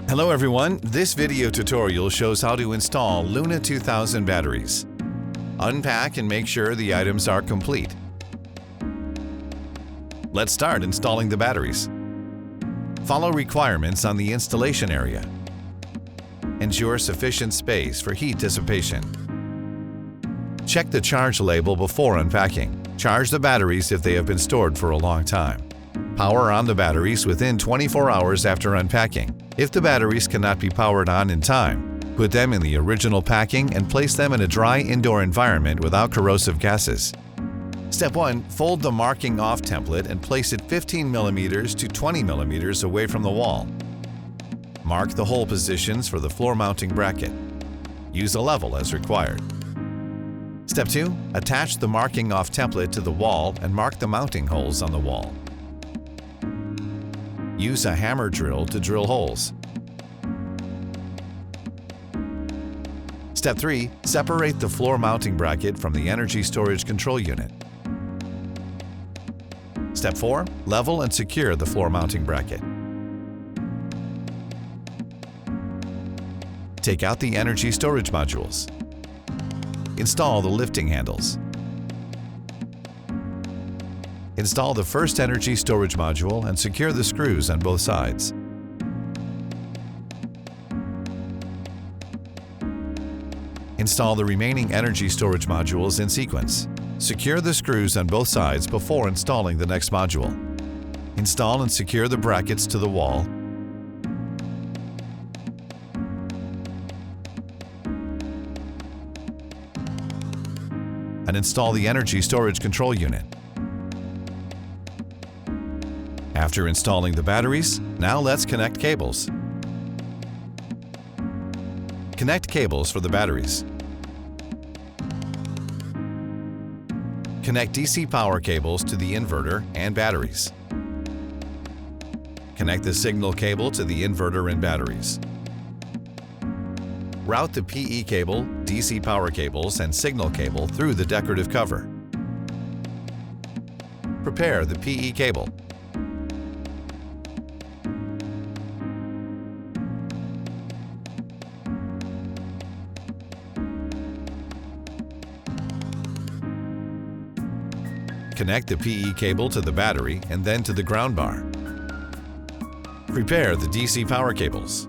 Hello everyone, this video tutorial shows how to install LUNA2000 batteries. Unpack and make sure the items are complete. Let's start installing the batteries. Follow requirements on the installation area. Ensure sufficient space for heat dissipation. Check the charge label before unpacking. Charge the batteries if they have been stored for a long time. Power on the batteries within 24 hours after unpacking. If the batteries cannot be powered on in time, put them in the original packing and place them in a dry indoor environment without corrosive gases. Step 1. Fold the marking off template and place it 15 mm to 20 mm away from the wall. Mark the hole positions for the floor mounting bracket. Use a level as required. Step 2. Attach the marking off template to the wall and mark the mounting holes on the wall. Use a hammer drill to drill holes. Step 3. Separate the floor mounting bracket from the energy storage control unit. Step 4. Level and secure the floor mounting bracket. Take out the energy storage modules. Install the lifting handles. Install the first energy storage module and secure the screws on both sides. Install the remaining energy storage modules in sequence. Secure the screws on both sides before installing the next module. Install and secure the brackets to the wall. And install the energy storage control unit. After installing the batteries, now let's connect cables. Connect cables for the batteries. Connect DC power cables to the inverter and batteries. Connect the signal cable to the inverter and batteries. Route the PE cable, DC power cables, and signal cable through the decorative cover. Prepare the PE cable. Connect the PE cable to the battery and then to the ground bar. Prepare the DC power cables.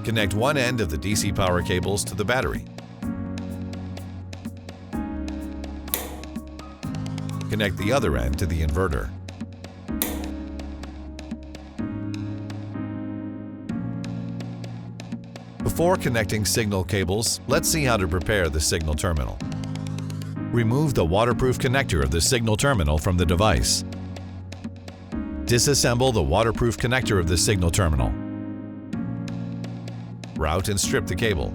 Connect one end of the DC power cables to the battery. Connect the other end to the inverter. Before connecting signal cables, let's see how to prepare the signal terminal. Remove the waterproof connector of the signal terminal from the device. Disassemble the waterproof connector of the signal terminal. Route and strip the cable.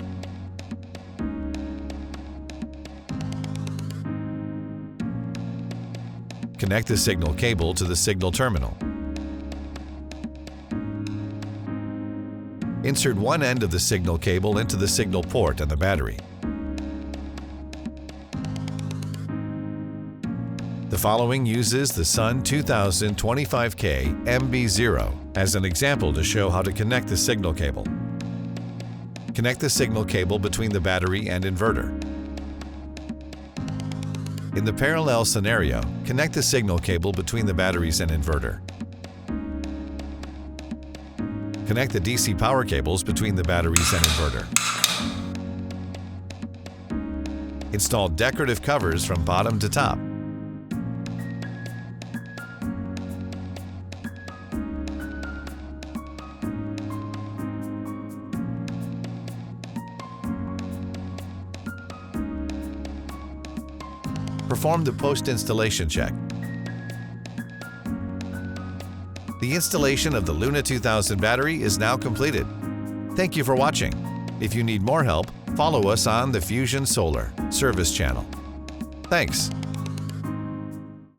Connect the signal cable to the signal terminal. Insert one end of the signal cable into the signal port on the battery. The following uses the LUNA2000 25K MB0 as an example to show how to connect the signal cable. Connect the signal cable between the battery and inverter. In the parallel scenario, connect the signal cable between the batteries and inverter. Connect the DC power cables between the batteries and inverter. Install decorative covers from bottom to top. Perform the post-installation check. The installation of the LUNA2000 battery is now completed. Thank you for watching. If you need more help, follow us on the Fusion Solar service channel. Thanks.